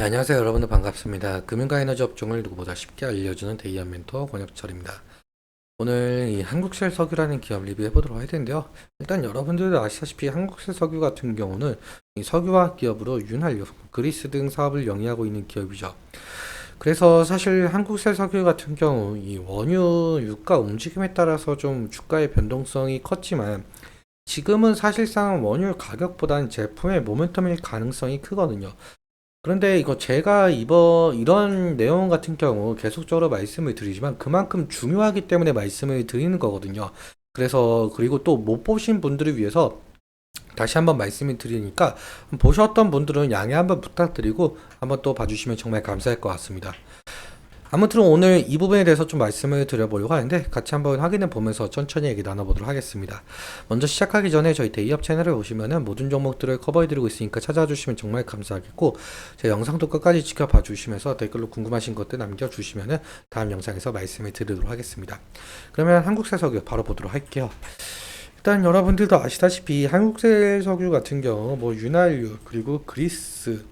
네, 안녕하세요. 여러분들 반갑습니다. 금융과 에너지 업종을 누구보다 쉽게 알려주는 데이한 멘토 권혁철입니다. 오늘 이 한국셀 석유라는 기업 리뷰해 보도록 할 텐데요. 일단 여러분들도 아시다시피 한국셀 석유 같은 경우는 이 석유화학 기업으로 윤활유, 그리스 등 사업을 영위하고 있는 기업이죠. 그래서 사실 한국셀 석유 같은 경우 이 원유 유가 움직임에 따라서 좀 주가의 변동성이 컸지만 지금은 사실상 원유 가격보다는 제품의 모멘텀일 가능성이 크거든요. 그런데 이거 제가 이런 내용 같은 경우 계속적으로 말씀을 드리지만 그만큼 중요하기 때문에 말씀을 드리는 거거든요. 그래서 그리고 또 못 보신 분들을 위해서 다시 한번 말씀을 드리니까 보셨던 분들은 양해 한번 부탁드리고 한번 또 봐주시면 정말 감사할 것 같습니다. 아무튼 오늘 이 부분에 대해서 좀 말씀을 드려보려고 하는데 같이 한번 확인해 보면서 천천히 얘기 나눠보도록 하겠습니다. 먼저 시작하기 전에 저희 데이업 채널을 오시면은 모든 종목들을 커버해드리고 있으니까 찾아와 주시면 정말 감사하겠고 제 영상도 끝까지 지켜봐 주시면서 댓글로 궁금하신 것들 남겨주시면은 다음 영상에서 말씀을 드리도록 하겠습니다. 그러면 한국세석유 바로 보도록 할게요. 일단 여러분들도 아시다시피 한국세석유 같은 경우 뭐 윤활유 그리고 그리스를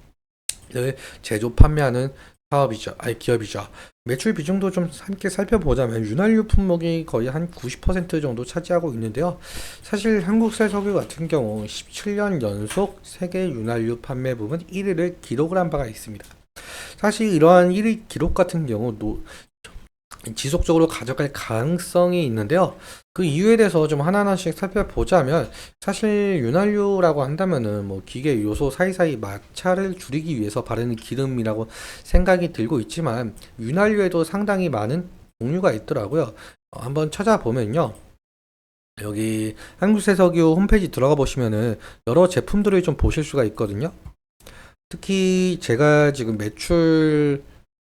제조 판매하는 사업이죠. 아니 기업이죠. 매출 비중도 좀 함께 살펴보자면 윤활유 품목이 거의 한 90% 정도 차지하고 있는데요. 사실 한국셀석유 같은 경우 17년 연속 세계 윤활유 판매 부문 1위를 기록을 한 바가 있습니다. 사실 이러한 1위 기록 같은 경우도 지속적으로 가져갈 가능성이 있는데요. 그 이유에 대해서 좀 하나하나씩 살펴보자면 사실 윤활유라고 한다면은 뭐 기계 요소 사이사이 마찰을 줄이기 위해서 바르는 기름이라고 생각이 들고 있지만 윤활유에도 상당히 많은 종류가 있더라고요. 한번 찾아보면요. 여기 한국세석유 홈페이지 들어가 보시면은 여러 제품들을 좀 보실 수가 있거든요. 특히 제가 지금 매출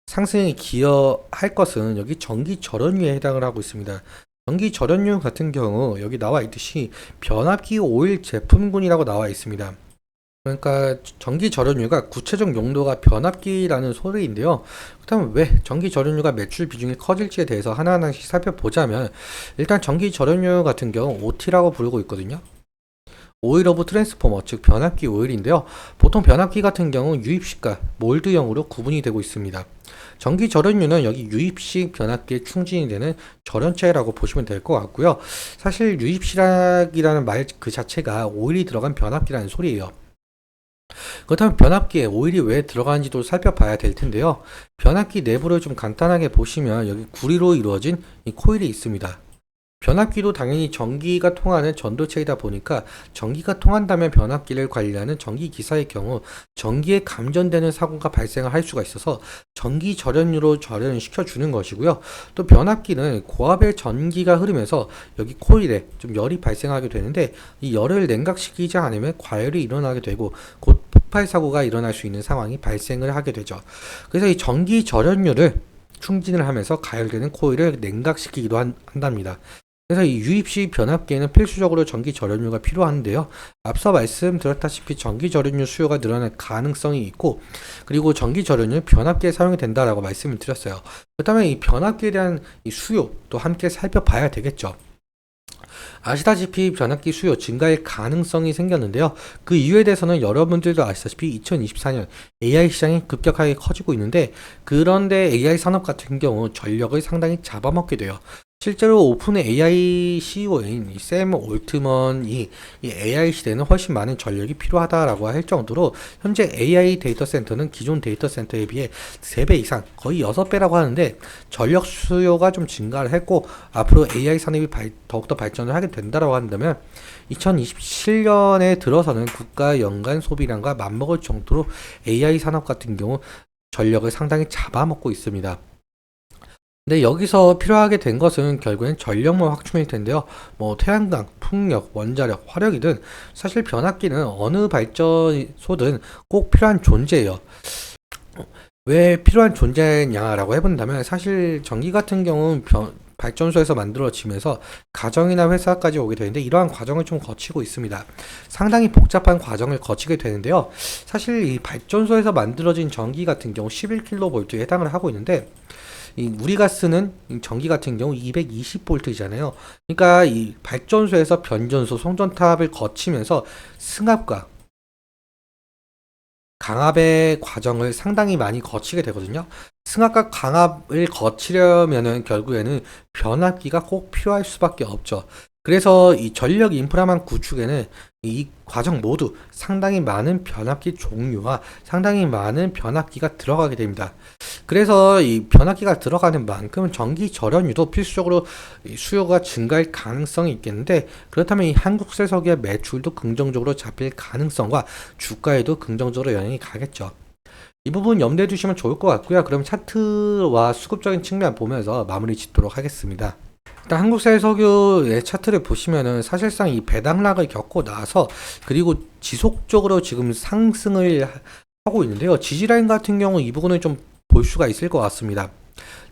상승에 기여할 것은 여기 전기 절연유에 해당을 하고 있습니다. 전기 절연유 같은 경우 여기 나와 있듯이 변압기 오일 제품군이라고 나와 있습니다. 그러니까 전기 절연유가 구체적 용도가 변압기라는 소리인데요. 그렇다면 왜 전기 절연유가 매출 비중이 커질지에 대해서 하나하나씩 살펴보자면 일단 전기 절연유 같은 경우 OT라고 부르고 있거든요. 오일 오브 트랜스포머, 즉 변압기 오일인데요. 보통 변압기 같은 경우 유입식과 몰드형으로 구분이 되고 있습니다. 전기 절연유는 여기 유입식 변압기에 충진이 되는 절연체라고 보시면 될 것 같고요. 사실 유입식이라는 말 그 자체가 오일이 들어간 변압기라는 소리예요. 그렇다면 변압기에 오일이 왜 들어가는지도 살펴봐야 될 텐데요. 변압기 내부를 좀 간단하게 보시면 여기 구리로 이루어진 이 코일이 있습니다. 변압기도 당연히 전기가 통하는 전도체이다 보니까 전기가 통한다면 변압기를 관리하는 전기기사의 경우 전기에 감전되는 사고가 발생을 할 수가 있어서 전기 절연유로 절연을 시켜주는 것이고요. 또 변압기는 고압의 전기가 흐르면서 여기 코일에 좀 열이 발생하게 되는데 이 열을 냉각시키지 않으면 과열이 일어나게 되고 곧 폭발 사고가 일어날 수 있는 상황이 발생을 하게 되죠. 그래서 이 전기 절연유를 충진을 하면서 가열되는 코일을 냉각시키기도 한답니다. 그래서 이 유입식 변압기에는 필수적으로 전기 절연유가 필요한데요. 앞서 말씀드렸다시피 전기 절연유 수요가 늘어날 가능성이 있고, 그리고 전기 절연유 변압기에 사용이 된다라고 말씀을 드렸어요. 그렇다면 이 변압기에 대한 이 수요도 함께 살펴봐야 되겠죠. 아시다시피 변압기 수요 증가의 가능성이 생겼는데요. 그 이유에 대해서는 여러분들도 아시다시피 2024년 AI 시장이 급격하게 커지고 있는데 그런데 AI 산업 같은 경우 전력을 상당히 잡아먹게 돼요. 실제로 오픈 AI CEO인 샘 올트먼이 이 AI 시대는 훨씬 많은 전력이 필요하다라고 할 정도로 현재 AI 데이터 센터는 기존 데이터 센터에 비해 3배 이상 거의 6배라고 하는데 전력 수요가 좀 증가를 했고 앞으로 AI 산업이 더욱더 발전을 하게 된다라고 한다면 2027년에 들어서는 국가 연간 소비량과 맞먹을 정도로 AI 산업 같은 경우 전력을 상당히 잡아먹고 있습니다. 근데 여기서 필요하게 된 것은 결국엔 전력망 확충일 텐데요. 뭐 태양광, 풍력, 원자력, 화력이든 사실 변압기는 어느 발전소든 꼭 필요한 존재예요. 왜 필요한 존재냐라고 해본다면 사실 전기 같은 경우는 발전소에서 만들어지면서 가정이나 회사까지 오게 되는데 이러한 과정을 좀 거치고 있습니다. 상당히 복잡한 과정을 거치게 되는데요. 사실 이 발전소에서 만들어진 전기 같은 경우 11kV에 해당을 하고 있는데 우리가 쓰는 전기 같은 경우 220V잖아요. 그러니까 이 발전소에서 변전소, 송전탑을 거치면서 승합과 강압의 과정을 상당히 많이 거치게 되거든요. 승합과 강압을 거치려면은 결국에는 변압기가 꼭 필요할 수밖에 없죠. 그래서 이 전력 인프라망 구축에는 이 과정 모두 상당히 많은 변압기 종류와 상당히 많은 변압기가 들어가게 됩니다. 그래서 이 변압기가 들어가는 만큼 전기 절연율도 필수적으로 이 수요가 증가할 가능성이 있겠는데, 그렇다면 이 한국셀 석유의 매출도 긍정적으로 잡힐 가능성과 주가에도 긍정적으로 영향이 가겠죠. 이 부분 염두에 두시면 좋을 것 같고요. 그럼 차트와 수급적인 측면 보면서 마무리 짓도록 하겠습니다. 일단 한국셀 석유의 차트를 보시면은 사실상 이 배당락을 겪고 나서 그리고 지속적으로 지금 상승을 하고 있는데요. 지지라인 같은 경우 이 부분을 좀 볼 수가 있을 것 같습니다.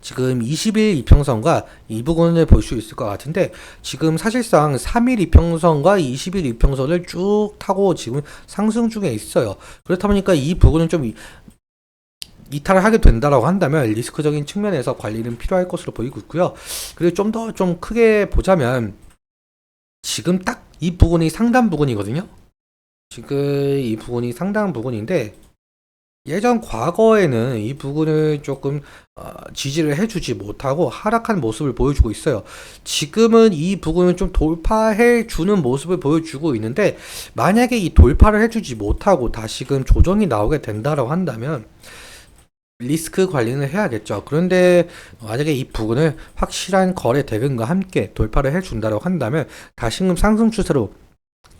지금 20일 이평선과 이 부분을 볼 수 있을 것 같은데, 지금 사실상 3일 이평선과 20일 이평선을 쭉 타고 지금 상승 중에 있어요. 그렇다 보니까 이 부분은 좀 이탈을 하게 된다라고 한다면 리스크적인 측면에서 관리는 필요할 것으로 보이고 있고요. 그리고 좀 더 좀 크게 보자면 지금 딱 이 부분이 상단 부분이거든요. 지금 이 부분이 상단 부분인데, 예전 과거에는 이 부분을 조금 지지를 해주지 못하고 하락한 모습을 보여주고 있어요. 지금은 이 부분을 좀 돌파해 주는 모습을 보여주고 있는데, 만약에 이 돌파를 해주지 못하고 다시금 조정이 나오게 된다라고 한다면 리스크 관리는 해야겠죠. 그런데 만약에 이 부분을 확실한 거래 대금과 함께 돌파를 해준다고 한다면 다시금 상승 추세로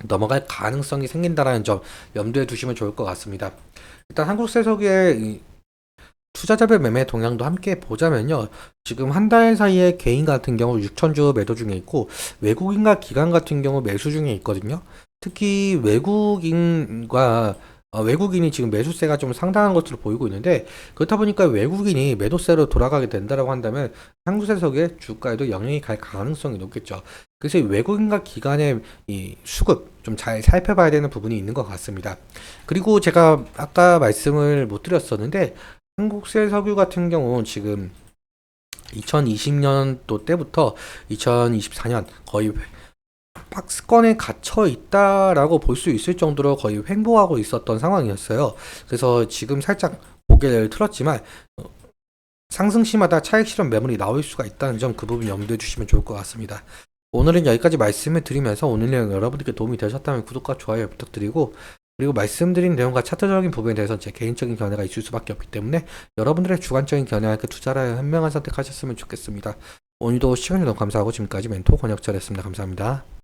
넘어갈 가능성이 생긴다라는 점 염두에 두시면 좋을 것 같습니다. 일단 한국세석의 투자자별 매매 동향도 함께 보자면요. 지금 한 달 사이에 개인 같은 경우 6천주 매도 중에 있고 외국인과 기관 같은 경우 매수 중에 있거든요. 특히 외국인이 지금 매수세가 좀 상당한 것으로 보이고 있는데, 그렇다 보니까 외국인이 매도세로 돌아가게 된다고 한다면 한국세석의 주가에도 영향이 갈 가능성이 높겠죠. 그래서 이 외국인과 기관의 이 수급 좀 잘 살펴봐야 되는 부분이 있는 것 같습니다. 그리고 제가 아까 말씀을 못 드렸었는데, 한국세석유 같은 경우 지금 2020년도 때부터 2024년 거의 박스권에 갇혀 있다라고 볼 수 있을 정도로 거의 횡보하고 있었던 상황이었어요. 그래서 지금 살짝 고개를 틀었지만 상승시마다 차익 실현 매물이 나올 수가 있다는 점, 그 부분 염두에 주시면 좋을 것 같습니다. 오늘은 여기까지 말씀을 드리면서 오늘 내용 여러분들께 도움이 되셨다면 구독과 좋아요 부탁드리고, 그리고 말씀드린 내용과 차트적인 부분에 대해서는 제 개인적인 견해가 있을 수밖에 없기 때문에 여러분들의 주관적인 견해와 그 투자를 현명한 선택하셨으면 좋겠습니다. 오늘도 시청해주셔서 너무 감사하고 지금까지 멘토 권혁철이었습니다. 감사합니다.